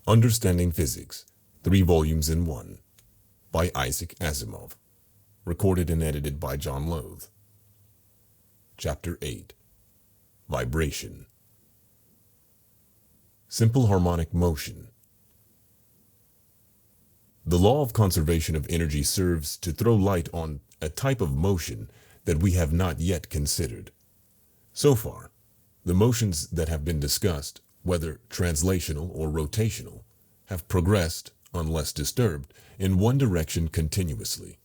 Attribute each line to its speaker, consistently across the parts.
Speaker 1: Understanding Physics, 3 volumes in 1, by Isaac Asimov, recorded and edited by JohnLothe. Chapter 8, Vibration. Simple harmonic motion. The law of conservation of energy serves to throw light on a type of motion that we have not yet considered. So far, the motions that have been discussed, whether translational or rotational, have progressed, unless disturbed, in one direction continuously.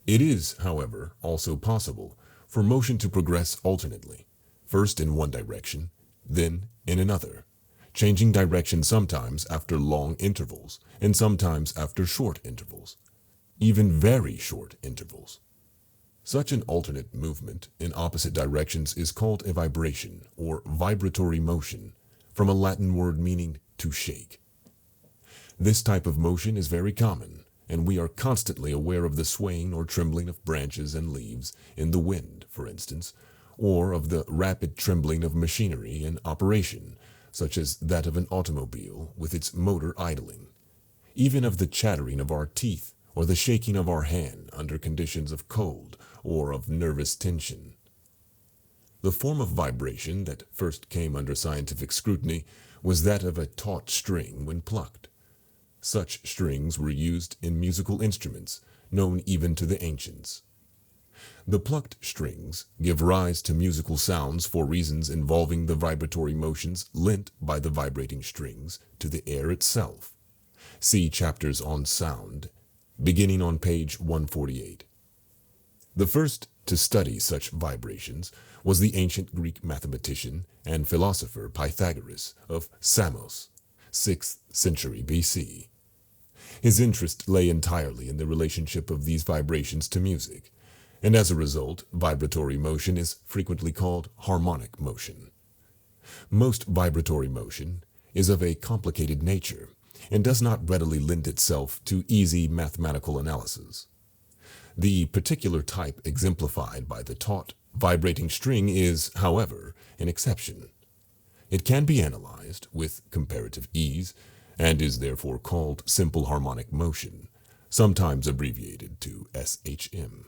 Speaker 1: It is, however, also possible for motion to progress alternately, first in one direction, then in another, changing direction sometimes after long intervals and sometimes after short intervals, even very short intervals. Such an alternate movement in opposite directions is called a vibration or vibratory motion, from a Latin word meaning to shake. This type of motion is very common, and we are constantly aware of the swaying or trembling of branches and leaves in the wind, for instance, or of the rapid trembling of machinery in operation, such as that of an automobile with its motor idling, even of the chattering of our teeth or the shaking of our hand under conditions of cold or of nervous tension. The form of vibration that first came under scientific scrutiny was that of a taut string when plucked. Such strings were used in musical instruments, known even to the ancients. The plucked strings give rise to musical sounds for reasons involving the vibratory motions lent by the vibrating strings to the air itself. See chapters on sound, beginning on page 148. The first to study such vibrations was the ancient Greek mathematician and philosopher Pythagoras of Samos, 6th century BC. His interest lay entirely in the relationship of these vibrations to music, and as a result, vibratory motion is frequently called harmonic motion. Most vibratory motion is of a complicated nature and does not readily lend itself to easy mathematical analysis. The particular type exemplified by the taut, vibrating string is, however, an exception. It can be analyzed with comparative ease and is therefore called simple harmonic motion, sometimes abbreviated to SHM.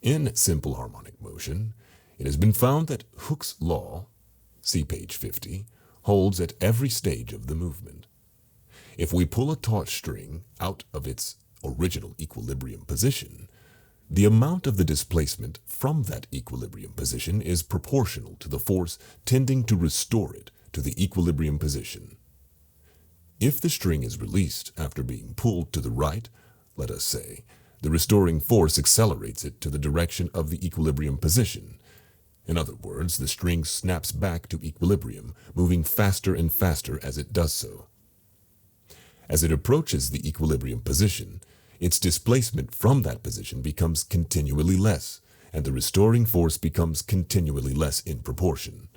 Speaker 1: In simple harmonic motion, it has been found that Hooke's law, see page 50, holds at every stage of the movement. If we pull a taut string out of its original equilibrium position, the amount of the displacement from that equilibrium position is proportional to the force tending to restore it to the equilibrium position. If the string is released after being pulled to the right, let us say, the restoring force accelerates it to the direction of the equilibrium position. In other words, the string snaps back to equilibrium, moving faster and faster as it does so. As it approaches the equilibrium position, its displacement from that position becomes continually less, and the restoring force becomes continually less in proportion.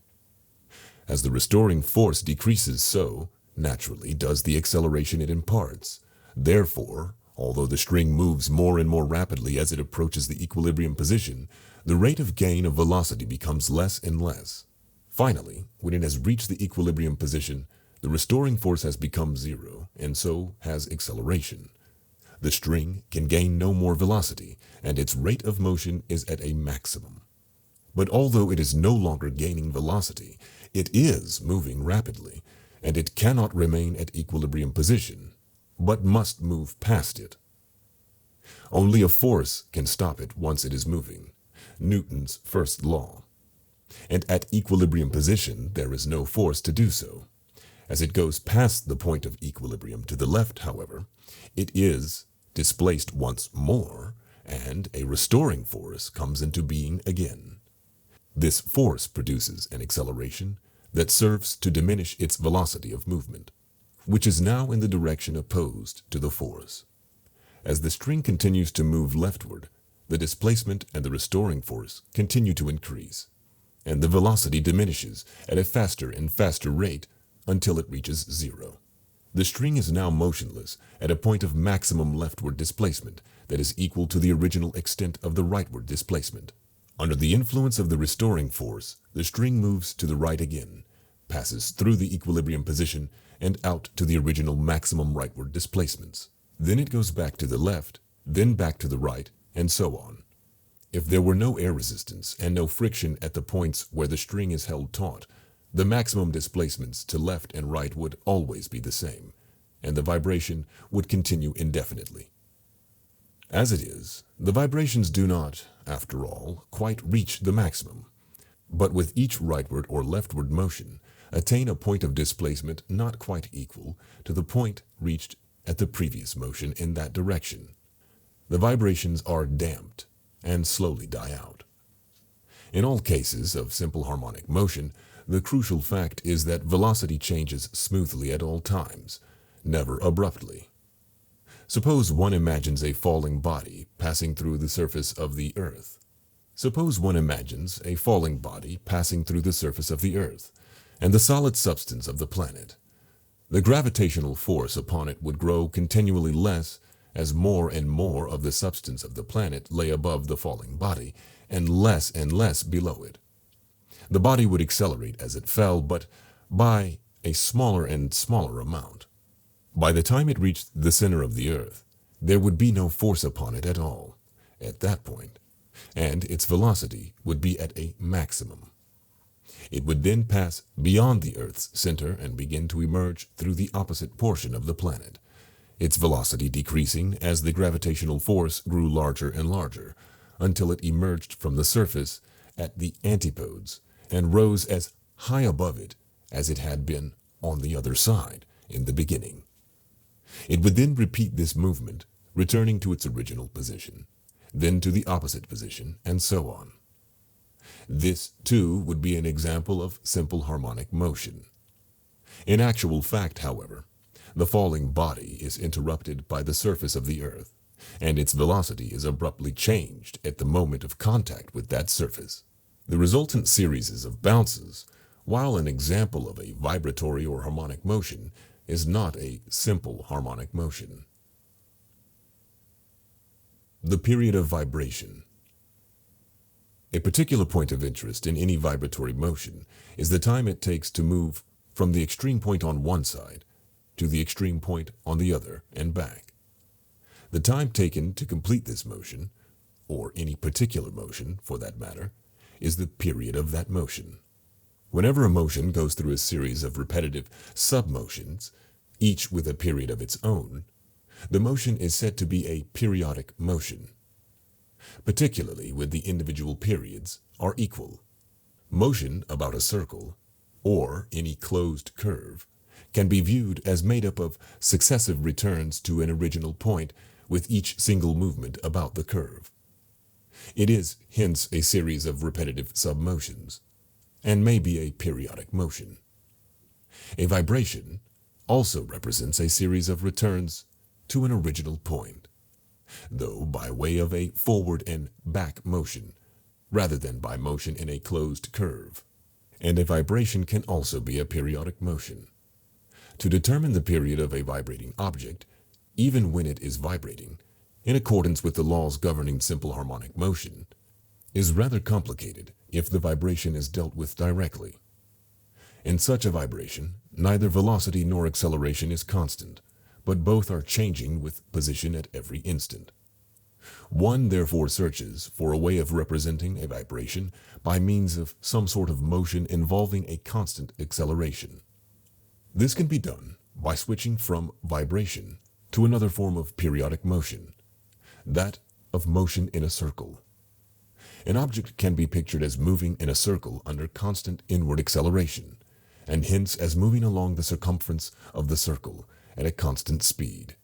Speaker 1: As the restoring force decreases, so, naturally, does the acceleration it imparts. Therefore, although the string moves more and more rapidly as it approaches the equilibrium position, the rate of gain of velocity becomes less and less. Finally, when it has reached the equilibrium position, the restoring force has become zero, and so has acceleration. The string can gain no more velocity, and its rate of motion is at a maximum. But although it is no longer gaining velocity, it is moving rapidly, and it cannot remain at equilibrium position, but must move past it. Only a force can stop it once it is moving, Newton's first law. And at equilibrium position, there is no force to do so. As it goes past the point of equilibrium to the left, however, it is displaced once more, and a restoring force comes into being again. This force produces an acceleration that serves to diminish its velocity of movement, which is now in the direction opposed to the force. As the string continues to move leftward, the displacement and the restoring force continue to increase, and the velocity diminishes at a faster and faster rate until it reaches zero. The string is now motionless at a point of maximum leftward displacement that is equal to the original extent of the rightward displacement. Under the influence of the restoring force, the string moves to the right again, passes through the equilibrium position and out to the original maximum rightward displacements. Then it goes back to the left, then back to the right, and so on. If there were no air resistance and no friction at the points where the string is held taut, the maximum displacements to left and right would always be the same, and the vibration would continue indefinitely. As it is, the vibrations do not, after all, quite reach the maximum, but with each rightward or leftward motion, attain a point of displacement not quite equal to the point reached at the previous motion in that direction. The vibrations are damped and slowly die out. In all cases of simple harmonic motion, the crucial fact is that velocity changes smoothly at all times, never abruptly. Suppose one imagines a falling body passing through the surface of the Earth. Suppose one imagines a falling body passing through the surface of the Earth and the solid substance of the planet. The gravitational force upon it would grow continually less as more and more of the substance of the planet lay above the falling body and less below it. The body would accelerate as it fell, but by a smaller and smaller amount. By the time it reached the center of the Earth, there would be no force upon it at all, at that point, and its velocity would be at a maximum. It would then pass beyond the Earth's center and begin to emerge through the opposite portion of the planet, its velocity decreasing as the gravitational force grew larger and larger, until it emerged from the surface at the antipodes and rose as high above it as it had been on the other side in the beginning. It would then repeat this movement, returning to its original position, then to the opposite position, and so on. This, too, would be an example of simple harmonic motion. In actual fact, however, the falling body is interrupted by the surface of the Earth, and its velocity is abruptly changed at the moment of contact with that surface. The resultant series of bounces, while an example of a vibratory or harmonic motion, is not a simple harmonic motion. The period of vibration. A particular point of interest in any vibratory motion is the time it takes to move from the extreme point on one side to the extreme point on the other and back. The time taken to complete this motion, or any particular motion for that matter, is the period of that motion. Whenever a motion goes through a series of repetitive sub-motions, each with a period of its own, the motion is said to be a periodic motion, particularly when the individual periods are equal. Motion about a circle, or any closed curve, can be viewed as made up of successive returns to an original point with each single movement about the curve. It is, hence, a series of repetitive sub-motions, and may be a periodic motion. A vibration also represents a series of returns to an original point, though by way of a forward and back motion, rather than by motion in a closed curve. And a vibration can also be a periodic motion. To determine the period of a vibrating object, even when it is vibrating, in accordance with the laws governing simple harmonic motion, is rather complicated if the vibration is dealt with directly. In such a vibration, neither velocity nor acceleration is constant, but both are changing with position at every instant. One therefore searches for a way of representing a vibration by means of some sort of motion involving a constant acceleration. This can be done by switching from vibration to another form of periodic motion, that of motion in a circle. An object can be pictured as moving in a circle under constant inward acceleration, and hence as moving along the circumference of the circle at a constant speed.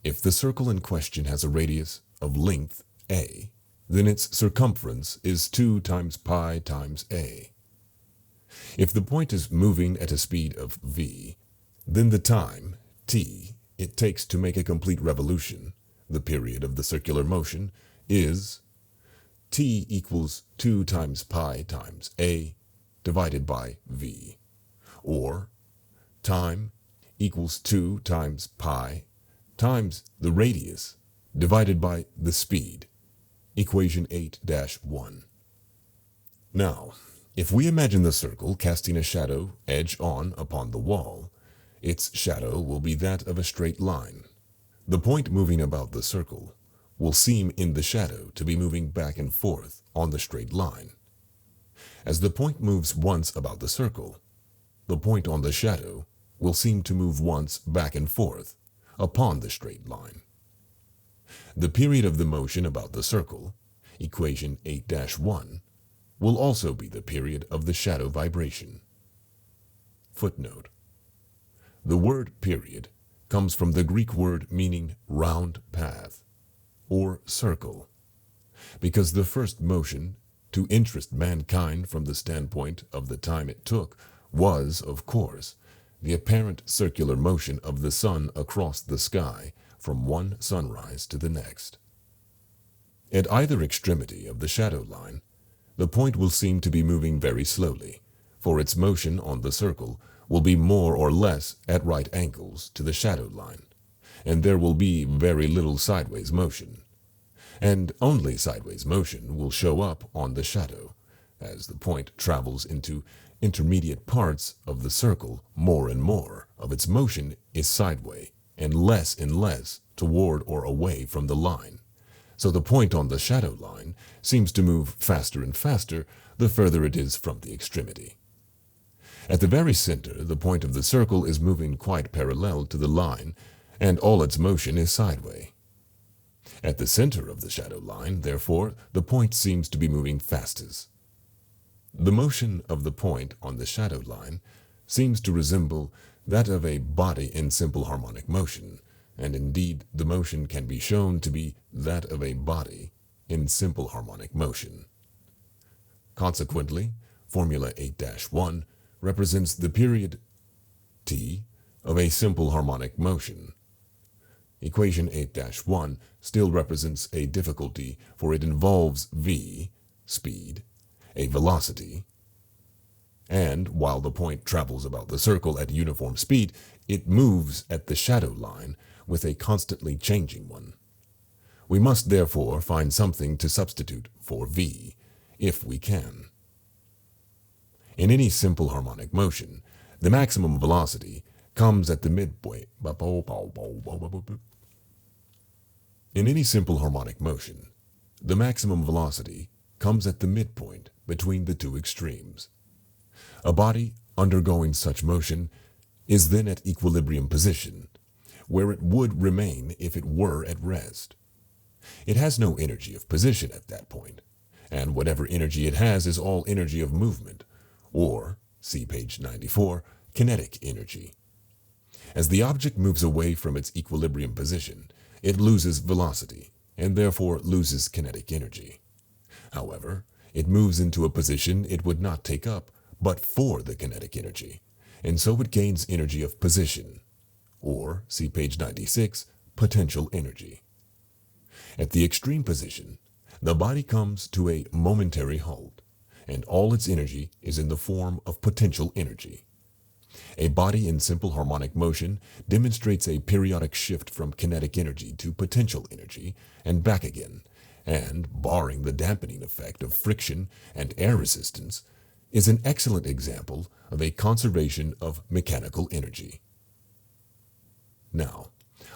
Speaker 1: If the circle in question has a radius of length a, then its circumference is 2 times pi times a. If the point is moving at a speed of v, then the time, t, it takes to make a complete revolution, the period of the circular motion, is t equals 2 times pi times a divided by v, or time equals 2 times pi times the radius divided by the speed, equation 8-1. Now, If we imagine the circle casting a shadow edge on upon the wall, its shadow will be that of a straight line. The point moving about the circle will seem in the shadow to be moving back and forth on the straight line. As the point moves once about the circle, the point on the shadow will seem to move once back and forth upon the straight line. The period of the motion about the circle, equation 8-1, will also be the period of the shadow vibration. Footnote: the word period comes from the Greek word meaning round path or circle, because the first motion to interest mankind from the standpoint of the time it took was, of course, the apparent circular motion of the sun across the sky from one sunrise to the next. At either extremity of the shadow line, the point will seem to be moving very slowly, for its motion on the circle will be more or less at right angles to the shadow line, and there will be very little sideways motion. And only sideways motion will show up on the shadow, as the point travels into intermediate parts of the circle. More and more of its motion is sideway, and less toward or away from the line. So the point on the shadow line seems to move faster and faster the further it is from the extremity. At the very center, the point of the circle is moving quite parallel to the line, and all its motion is sideway. At the center of the shadow line, therefore, the point seems to be moving fastest. The motion of the point on the shadow line seems to resemble that of a body in simple harmonic motion, and indeed the motion can be shown to be that of a body in simple harmonic motion. Consequently, Formula 8-1 represents the period t of a simple harmonic motion. Equation 8-1 still represents a difficulty, for it involves v, speed, a velocity, and while the point travels about the circle at uniform speed, it moves at the shadow line with a constantly changing one. We must therefore find something to substitute for v, if we can. In any simple harmonic motion, the maximum velocity comes at the midpoint. In any simple harmonic motion, the maximum velocity comes at the midpoint between the two extremes. A body undergoing such motion is then at equilibrium position, where it would remain if it were at rest. It has no energy of position at that point, and whatever energy it has is all energy of movement, or, see page 94, kinetic energy. As the object moves away from its equilibrium position, it loses velocity, and therefore loses kinetic energy. However, it moves into a position it would not take up but for the kinetic energy, and so it gains energy of position, or, see page 96, potential energy. At the extreme position, the body comes to a momentary halt, and all its energy is in the form of potential energy. A body in simple harmonic motion demonstrates a periodic shift from kinetic energy to potential energy and back again, and, barring the dampening effect of friction and air resistance, is an excellent example of a conservation of mechanical energy. Now,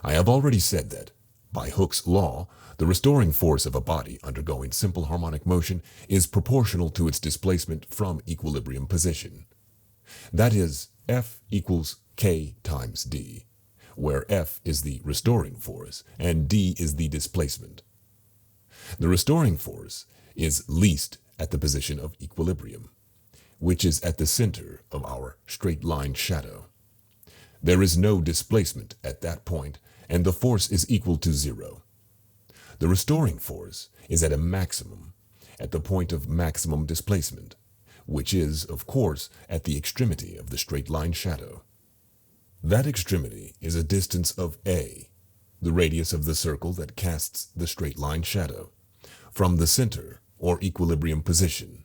Speaker 1: I have already said that, by Hooke's law, the restoring force of a body undergoing simple harmonic motion is proportional to its displacement from equilibrium position. That is, F equals K times D, where F is the restoring force and D is the displacement. The restoring force is least at the position of equilibrium, which is at the center of our straight line shadow. There is no displacement at that point, and the force is equal to zero. The restoring force is at a maximum, at the point of maximum displacement, which is, of course, at the extremity of the straight line shadow. That extremity is a distance of a, the radius of the circle that casts the straight line shadow, from the center or equilibrium position,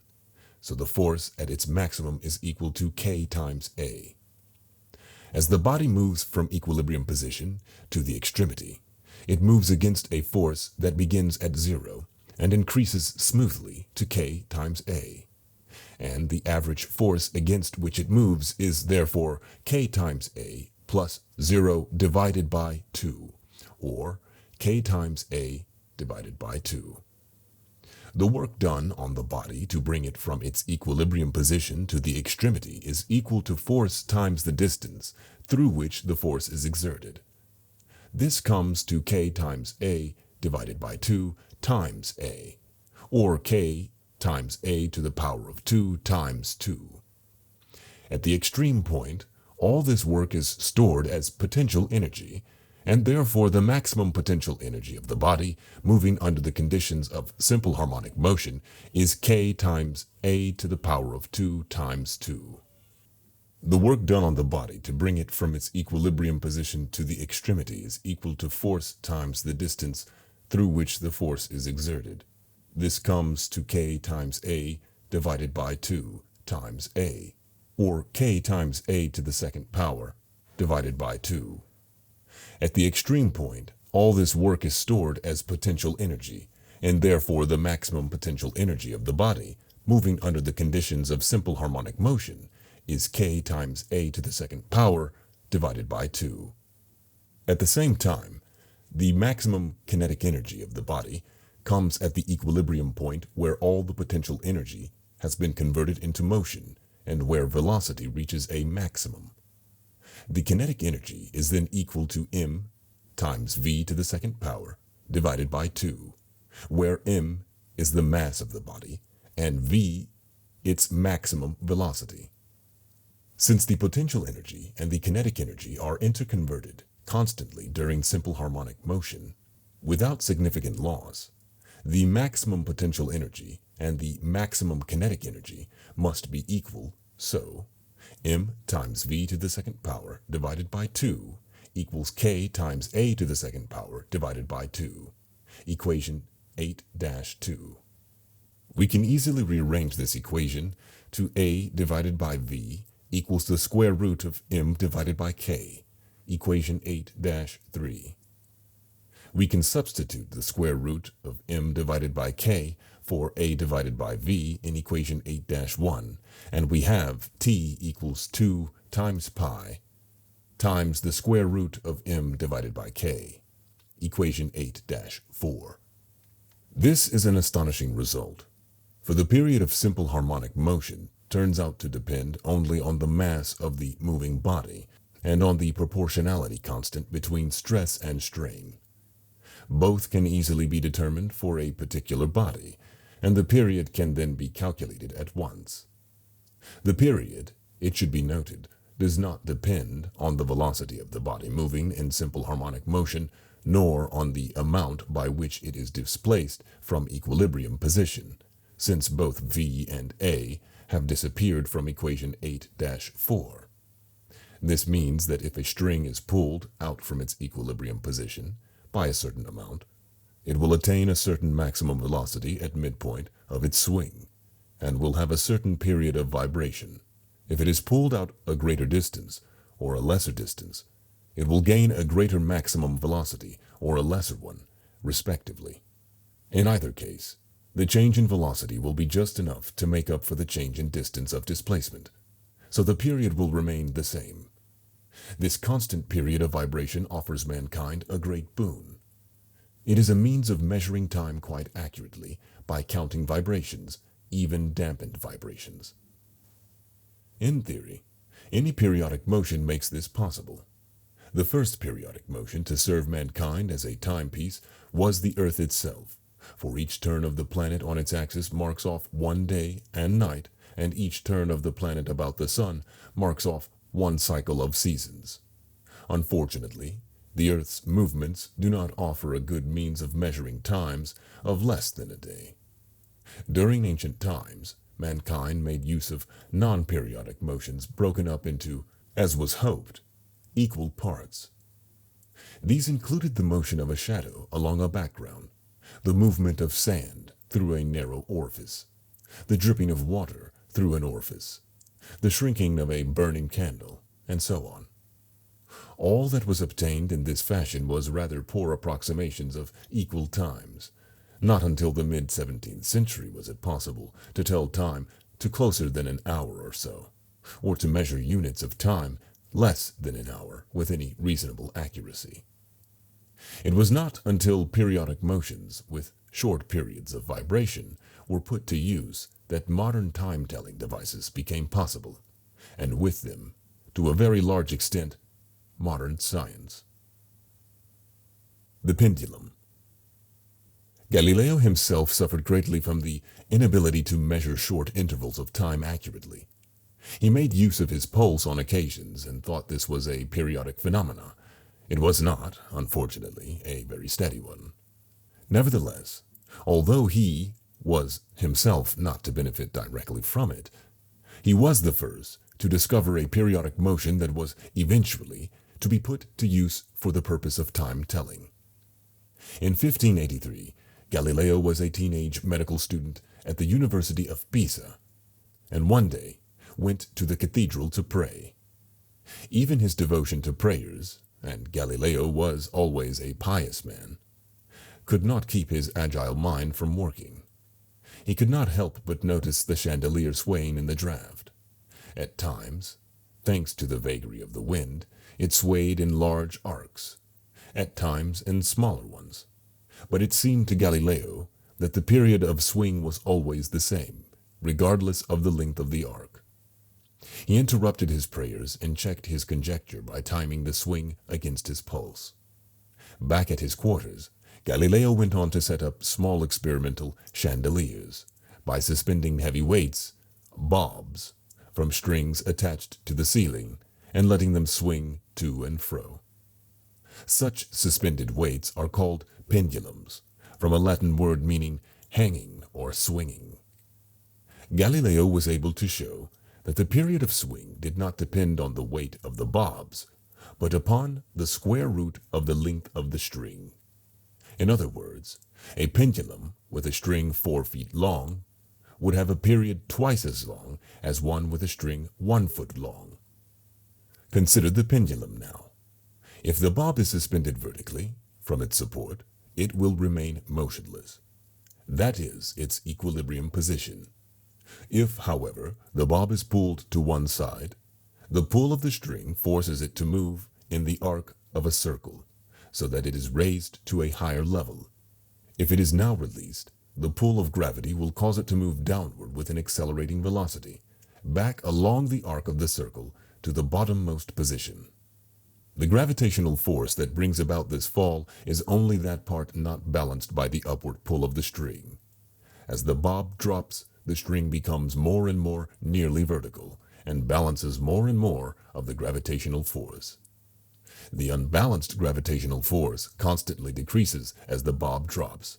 Speaker 1: so the force at its maximum is equal to K times A. As the body moves from equilibrium position to the extremity, it moves against a force that begins at zero and increases smoothly to K times A. and the average force against which it moves is therefore k times a plus 0 divided by 2, or k times a divided by 2. The work done on the body to bring it from its equilibrium position to the extremity is equal to force times the distance through which the force is exerted. This comes to k times a divided by 2 times a, or k times a to the power of 2 times 2. At the extreme point, all this work is stored as potential energy, and therefore the maximum potential energy of the body moving under the conditions of simple harmonic motion is k times a to the power of 2 times 2. The work done on the body to bring it from its equilibrium position to the extremity is equal to force times the distance through which the force is exerted. This comes to k times a divided by 2 times a, or k times a to the second power divided by 2. At the extreme point, all this work is stored as potential energy, and therefore the maximum potential energy of the body, moving under the conditions of simple harmonic motion, is k times a to the second power divided by 2. At the same time, the maximum kinetic energy of the body comes at the equilibrium point where all the potential energy has been converted into motion and where velocity reaches a maximum. The kinetic energy is then equal to m times v to the second power divided by 2, where m is the mass of the body and v its maximum velocity. Since the potential energy and the kinetic energy are interconverted constantly during simple harmonic motion, without significant loss, the maximum potential energy and the maximum kinetic energy must be equal, so m times v to the second power divided by 2 equals k times a to the second power divided by 2, equation 8-2. We can easily rearrange this equation to a divided by v equals the square root of m divided by k, equation 8-3. We can substitute the square root of m divided by k for a divided by v in equation 8-1, and we have t equals 2 times pi times the square root of m divided by k, equation 8-4. This is an astonishing result, for the period of simple harmonic motion turns out to depend only on the mass of the moving body and on the proportionality constant between stress and strain. Both can easily be determined for a particular body, and the period can then be calculated at once. The period, it should be noted, does not depend on the velocity of the body moving in simple harmonic motion, nor on the amount by which it is displaced from equilibrium position, since both v and a have disappeared from equation 8-4. This means that if a string is pulled out from its equilibrium position by a certain amount, it will attain a certain maximum velocity at midpoint of its swing, and will have a certain period of vibration. If it is pulled out a greater distance or a lesser distance, it will gain a greater maximum velocity or a lesser one, respectively. In either case, the change in velocity will be just enough to make up for the change in distance of displacement, so the period will remain the same. This constant period of vibration offers mankind a great boon. It is a means of measuring time quite accurately by counting vibrations, even dampened vibrations. In theory, any periodic motion makes this possible. The first periodic motion to serve mankind as a timepiece was the Earth itself, for each turn of the planet on its axis marks off one day and night, and each turn of the planet about the sun marks off one cycle of seasons. Unfortunately, the Earth's movements do not offer a good means of measuring times of less than a day. During ancient times, mankind made use of non-periodic motions broken up into, as was hoped, equal parts. These included the motion of a shadow along a background, the movement of sand through a narrow orifice, the dripping of water through an orifice, the shrinking of a burning candle, and so on. All that was obtained in this fashion was rather poor approximations of equal times. Not until the mid-17th century was it possible to tell time to closer than an hour or so, or to measure units of time less than an hour with any reasonable accuracy. It was not until periodic motions with short periods of vibration were put to use that modern time-telling devices became possible, and with them, to a very large extent, modern science. The pendulum. Galileo himself suffered greatly from the inability to measure short intervals of time accurately. He made use of his pulse on occasions and thought this was a periodic phenomena. It was not, unfortunately, a very steady one. Nevertheless, although he was himself not to benefit directly from it, he was the first to discover a periodic motion that was eventually to be put to use for the purpose of time-telling. In 1583, Galileo was a teenage medical student at the University of Pisa, and one day went to the cathedral to pray. Even his devotion to prayers, and Galileo was always a pious man, could not keep his agile mind from working. He could not help but notice the chandelier swaying in the draught. At times, thanks to the vagary of the wind, it swayed in large arcs, at times in smaller ones. But it seemed to Galileo that the period of swing was always the same, regardless of the length of the arc. He interrupted his prayers and checked his conjecture by timing the swing against his pulse. Back at his quarters, Galileo went on to set up small experimental chandeliers by suspending heavy weights, bobs, from strings attached to the ceiling and letting them swing to and fro. Such suspended weights are called pendulums, from a Latin word meaning hanging or swinging. Galileo was able to show that the period of swing did not depend on the weight of the bobs, but upon the square root of the length of the string. In other words, a pendulum with a string 4 feet long would have a period twice as long as one with a string 1 foot long. Consider the pendulum now. If the bob is suspended vertically from its support, it will remain motionless. That is its equilibrium position. If, however, the bob is pulled to one side, the pull of the string forces it to move in the arc of a circle, so that it is raised to a higher level. If it is now released, the pull of gravity will cause it to move downward with an accelerating velocity, back along the arc of the circle to the bottommost position. The gravitational force that brings about this fall is only that part not balanced by the upward pull of the string. As the bob drops, the string becomes more and more nearly vertical and balances more and more of the gravitational force. The unbalanced gravitational force constantly decreases as the bob drops,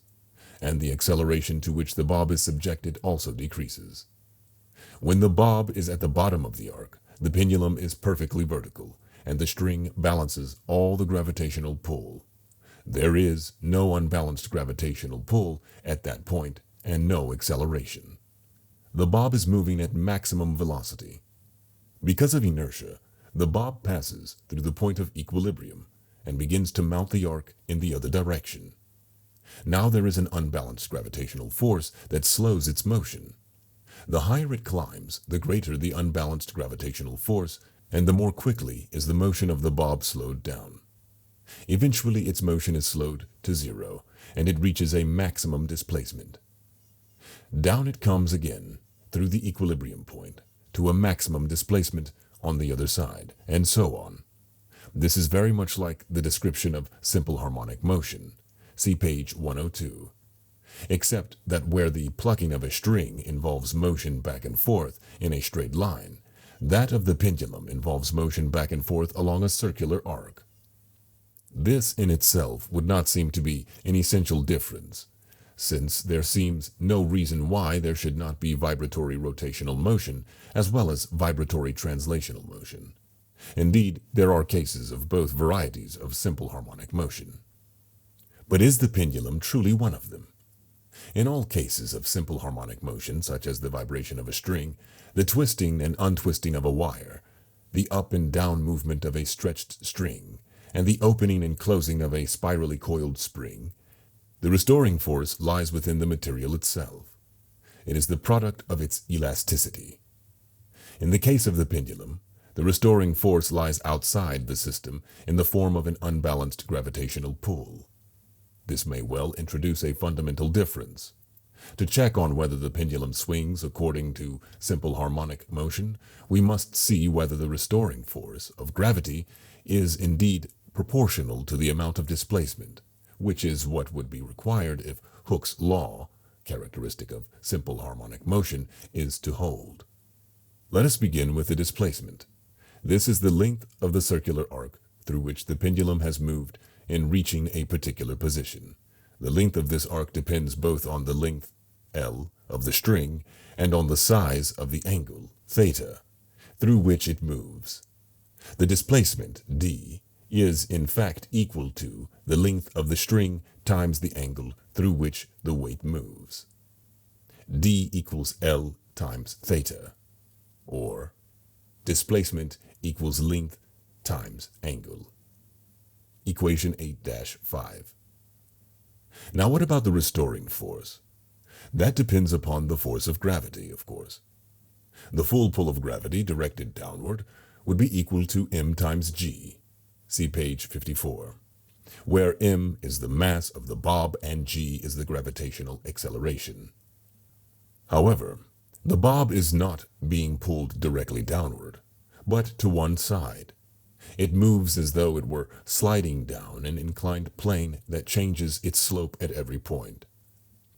Speaker 1: and the acceleration to which the bob is subjected also decreases. When the bob is at the bottom of the arc, the pendulum is perfectly vertical, and the string balances all the gravitational pull. There is no unbalanced gravitational pull at that point and no acceleration. The bob is moving at maximum velocity. Because of inertia, the bob passes through the point of equilibrium and begins to mount the arc in the other direction. Now there is an unbalanced gravitational force that slows its motion. The higher it climbs, the greater the unbalanced gravitational force, and the more quickly is the motion of the bob slowed down. Eventually its motion is slowed to zero, and it reaches a maximum displacement. Down it comes again, through the equilibrium point, to a maximum displacement on the other side, and so on. This is very much like the description of simple harmonic motion. See page 102. Except that where the plucking of a string involves motion back and forth in a straight line, that of the pendulum involves motion back and forth along a circular arc. This in itself would not seem to be an essential difference, since there seems no reason why there should not be vibratory rotational motion as well as vibratory translational motion. Indeed, there are cases of both varieties of simple harmonic motion. But is the pendulum truly one of them? In all cases of simple harmonic motion, such as the vibration of a string, the twisting and untwisting of a wire, the up and down movement of a stretched string, and the opening and closing of a spirally coiled spring, the restoring force lies within the material itself. It is the product of its elasticity. In the case of the pendulum, the restoring force lies outside the system in the form of an unbalanced gravitational pull. This may well introduce a fundamental difference. To check on whether the pendulum swings according to simple harmonic motion, we must see whether the restoring force of gravity is indeed proportional to the amount of displacement, which is what would be required if Hooke's law, characteristic of simple harmonic motion, is to hold. Let us begin with the displacement. This is the length of the circular arc through which the pendulum has moved in reaching a particular position. The length of this arc depends both on the length, L, of the string and on the size of the angle, theta, through which it moves. The displacement, d, is in fact equal to the length of the string times the angle through which the weight moves. D equals L times theta, or displacement equals length times angle. Equation 8-5. Now what about the restoring force? That depends upon the force of gravity, of course. The full pull of gravity directed downward would be equal to m times g. See page 54, where m is the mass of the bob and g is the gravitational acceleration. However, the bob is not being pulled directly downward, but to one side. It moves as though it were sliding down an inclined plane that changes its slope at every point.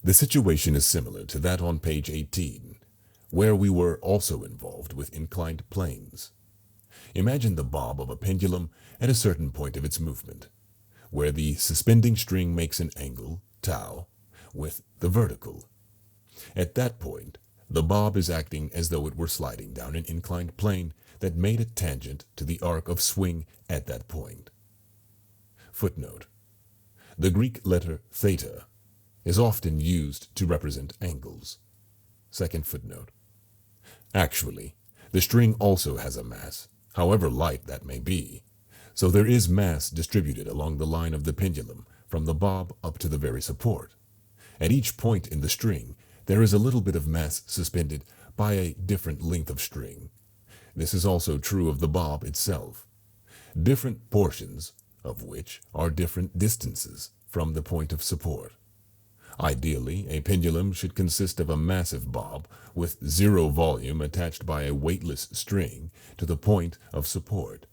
Speaker 1: The situation is similar to that on page 18, where we were also involved with inclined planes. Imagine the bob of a pendulum at a certain point of its movement, where the suspending string makes an angle, tau, with the vertical. At that point, the bob is acting as though it were sliding down an inclined plane that made a tangent to the arc of swing at that point. Footnote: the Greek letter theta is often used to represent angles. Second footnote. Actually, the string also has a mass, however light that may be, so there is mass distributed along the line of the pendulum from the bob up to the very support. At each point in the string, there is a little bit of mass suspended by a different length of string. This is also true of the bob itself, different portions of which are different distances from the point of support. Ideally, a pendulum should consist of a massive bob with zero volume attached by a weightless string to the point of support.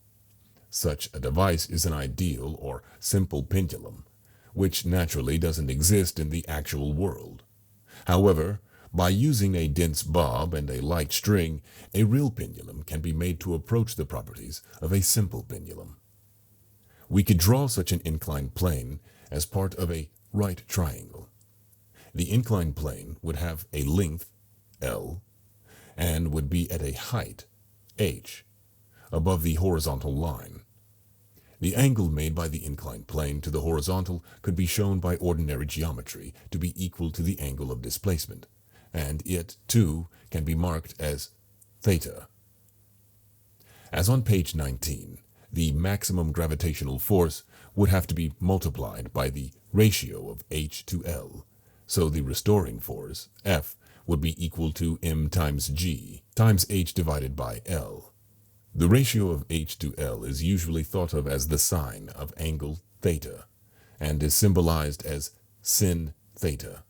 Speaker 1: Such a device is an ideal or simple pendulum, which naturally doesn't exist in the actual world. However, by using a dense bob and a light string, a real pendulum can be made to approach the properties of a simple pendulum. We could draw such an inclined plane as part of a right triangle. The inclined plane would have a length, L, and would be at a height, h, above the horizontal line. The angle made by the inclined plane to the horizontal could be shown by ordinary geometry to be equal to the angle of displacement, and it, too, can be marked as theta. As on page 19, the maximum gravitational force would have to be multiplied by the ratio of h to L, so the restoring force, F, would be equal to m times g times h divided by L. The ratio of h to L is usually thought of as the sine of angle theta, and is symbolized as sin theta.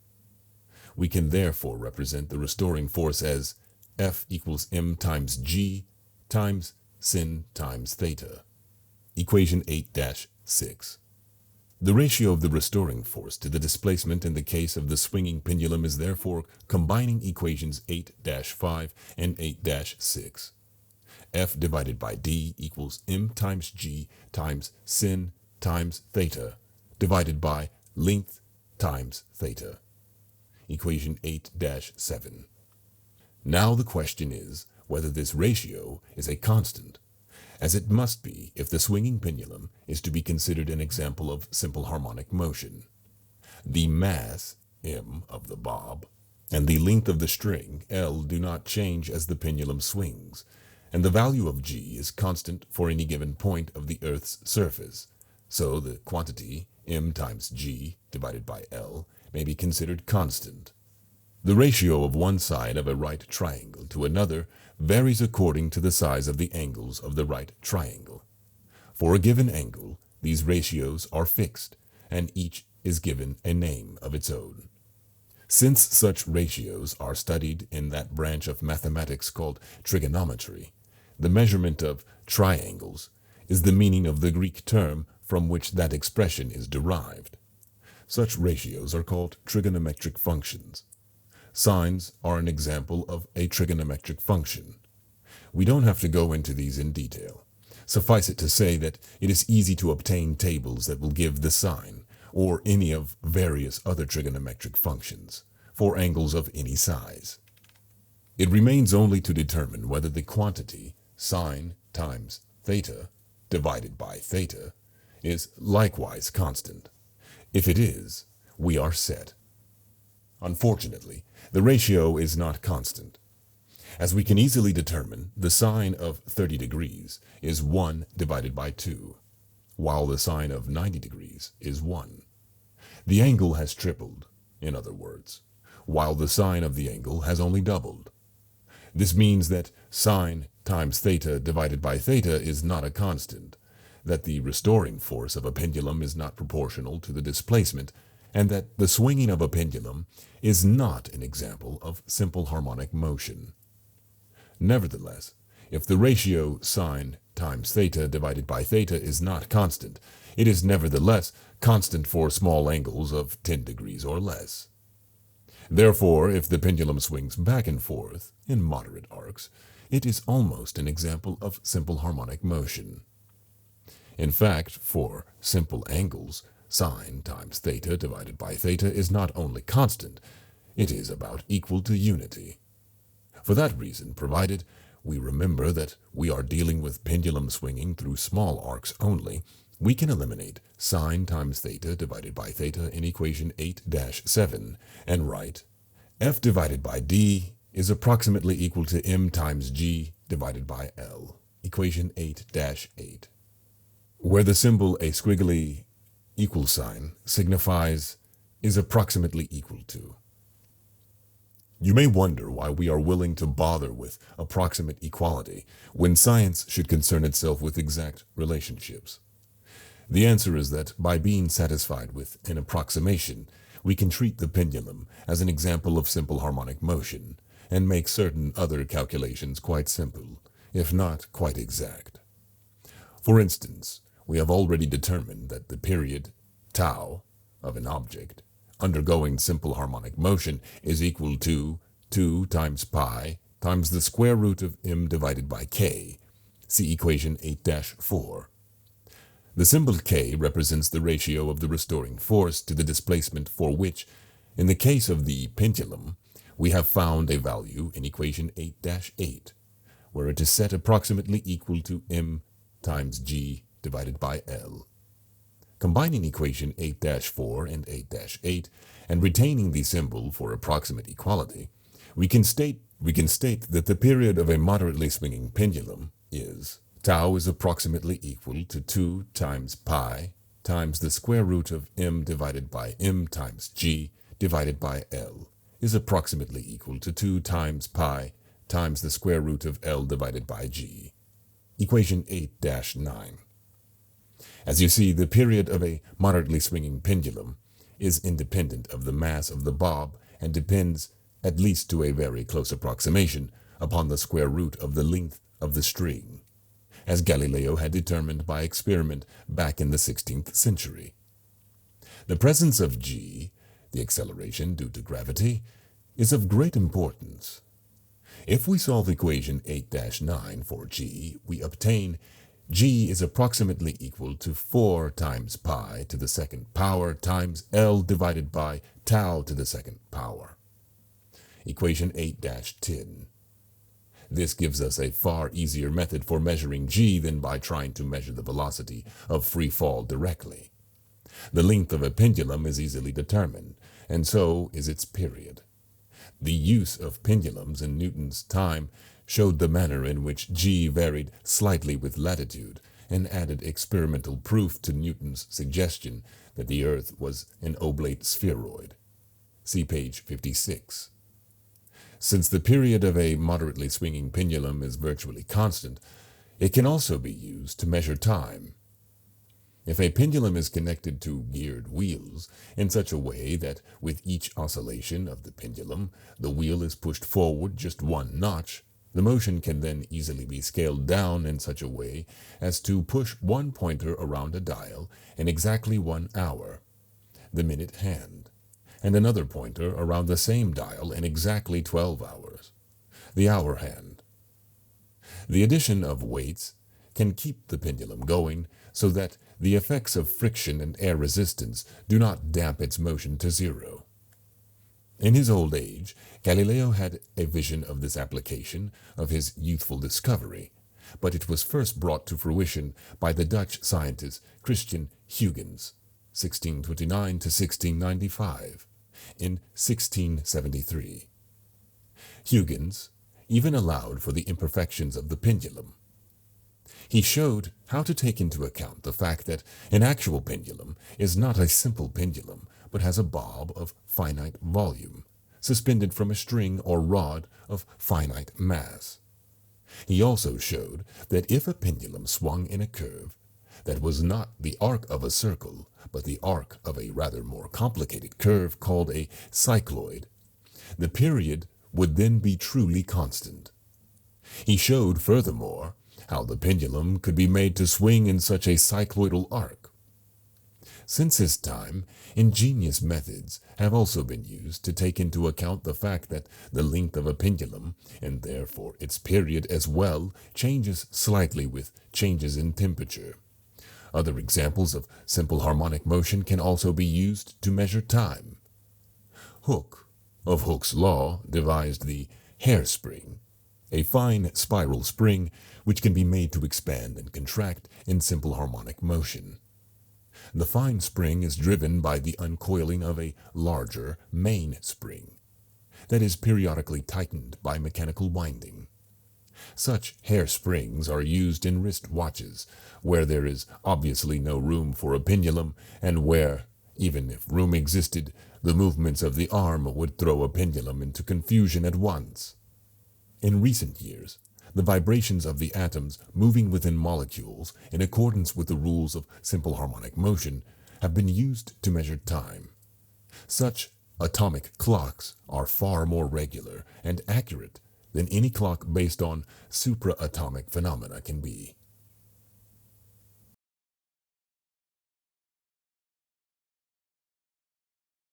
Speaker 1: We can therefore represent the restoring force as F equals m times g times sin times theta. Equation 8-6. The ratio of the restoring force to the displacement in the case of the swinging pendulum is therefore combining equations 8-5 and 8-6. F divided by d equals m times g times sin times theta divided by length times theta. Equation 8-7. Now the question is whether this ratio is a constant, as it must be if the swinging pendulum is to be considered an example of simple harmonic motion. The mass, m, of the bob, and the length of the string, L, do not change as the pendulum swings, and the value of g is constant for any given point of the Earth's surface, so the quantity, m times g divided by L, may be considered constant. The ratio of one side of a right triangle to another varies according to the size of the angles of the right triangle. For a given angle, these ratios are fixed, and each is given a name of its own. Since such ratios are studied in that branch of mathematics called trigonometry, the measurement of triangles is the meaning of the Greek term from which that expression is derived. Such ratios are called trigonometric functions. Sines are an example of a trigonometric function. We don't have to go into these in detail. Suffice it to say that it is easy to obtain tables that will give the sine, or any of various other trigonometric functions, for angles of any size. It remains only to determine whether the quantity sine times theta divided by theta is likewise constant. If it is, we are set. Unfortunately, the ratio is not constant. As we can easily determine, the sine of 30 degrees is 1 divided by 2, while the sine of 90 degrees is 1. The angle has tripled, in other words, while the sine of the angle has only doubled. This means that sine times theta divided by theta is not a constant, that the restoring force of a pendulum is not proportional to the displacement, and that the swinging of a pendulum is not an example of simple harmonic motion. Nevertheless, if the ratio sine times theta divided by theta is not constant, it is nevertheless constant for small angles of 10 degrees or less. Therefore, if the pendulum swings back and forth in moderate arcs, it is almost an example of simple harmonic motion. In fact, for simple angles, sine times theta divided by theta is not only constant, it is about equal to unity. For that reason, provided we remember that we are dealing with pendulum swinging through small arcs only, we can eliminate sine times theta divided by theta in equation 8-7 and write F divided by D is approximately equal to m times g divided by L, equation 8-8, where the symbol a squiggly equal sign signifies is approximately equal to. You may wonder why we are willing to bother with approximate equality when science should concern itself with exact relationships. The answer is that by being satisfied with an approximation, we can treat the pendulum as an example of simple harmonic motion and make certain other calculations quite simple, if not quite exact. For instance, we have already determined that the period tau of an object undergoing simple harmonic motion is equal to 2 times pi times the square root of m divided by k. See equation 8-4. The symbol k represents the ratio of the restoring force to the displacement for which, in the case of the pendulum, we have found a value in equation 8-8, where it is set approximately equal to m times g divided by L. Combining equation 8-4 and 8-8 and retaining the symbol for approximate equality, we can state that the period of a moderately swinging pendulum is tau is approximately equal to 2 times pi times the square root of m divided by m times g divided by L is approximately equal to 2 times pi times the square root of L divided by g. Equation 8-9. As you see, the period of a moderately swinging pendulum is independent of the mass of the bob and depends, at least to a very close approximation, upon the square root of the length of the string, as Galileo had determined by experiment back in the 16th century. The presence of g, the acceleration due to gravity, is of great importance. If we solve equation 8-9 for g, we obtain g is approximately equal to 4 times pi to the second power times L divided by tau to the second power. Equation 8-10. This gives us a far easier method for measuring g than by trying to measure the velocity of free fall directly. The length of a pendulum is easily determined, and so is its period. The use of pendulums in Newton's time showed the manner in which g varied slightly with latitude and added experimental proof to Newton's suggestion that the Earth was an oblate spheroid. See page 56. Since the period of a moderately swinging pendulum is virtually constant, it can also be used to measure time. If a pendulum is connected to geared wheels in such a way that with each oscillation of the pendulum, the wheel is pushed forward just one notch, the motion can then easily be scaled down in such a way as to push one pointer around a dial in exactly 1 hour, the minute hand, and another pointer around the same dial in exactly 12 hours, the hour hand. The addition of weights can keep the pendulum going so that the effects of friction and air resistance do not damp its motion to zero. In his old age, Galileo had a vision of this application of his youthful discovery, but it was first brought to fruition by the Dutch scientist Christian Huygens, 1629 to 1695, in 1673. Huygens even allowed for the imperfections of the pendulum. He showed how to take into account the fact that an actual pendulum is not a simple pendulum, but has a bob of finite volume, suspended from a string or rod of finite mass. He also showed that if a pendulum swung in a curve that was not the arc of a circle, but the arc of a rather more complicated curve called a cycloid, the period would then be truly constant. He showed, furthermore, how the pendulum could be made to swing in such a cycloidal arc. Since his time, ingenious methods have also been used to take into account the fact that the length of a pendulum, and therefore its period as well, changes slightly with changes in temperature. Other examples of simple harmonic motion can also be used to measure time. Hooke, of Hooke's law, devised the hairspring, a fine spiral spring which can be made to expand and contract in simple harmonic motion. The fine spring is driven by the uncoiling of a larger main spring that is periodically tightened by mechanical winding. Such hair springs are used in wrist watches, where there is obviously no room for a pendulum, and where, even if room existed, the movements of the arm would throw a pendulum into confusion at once. In recent years, the vibrations of the atoms moving within molecules in accordance with the rules of simple harmonic motion have been used to measure time. Such atomic clocks are far more regular and accurate than any clock based on supraatomic phenomena can be.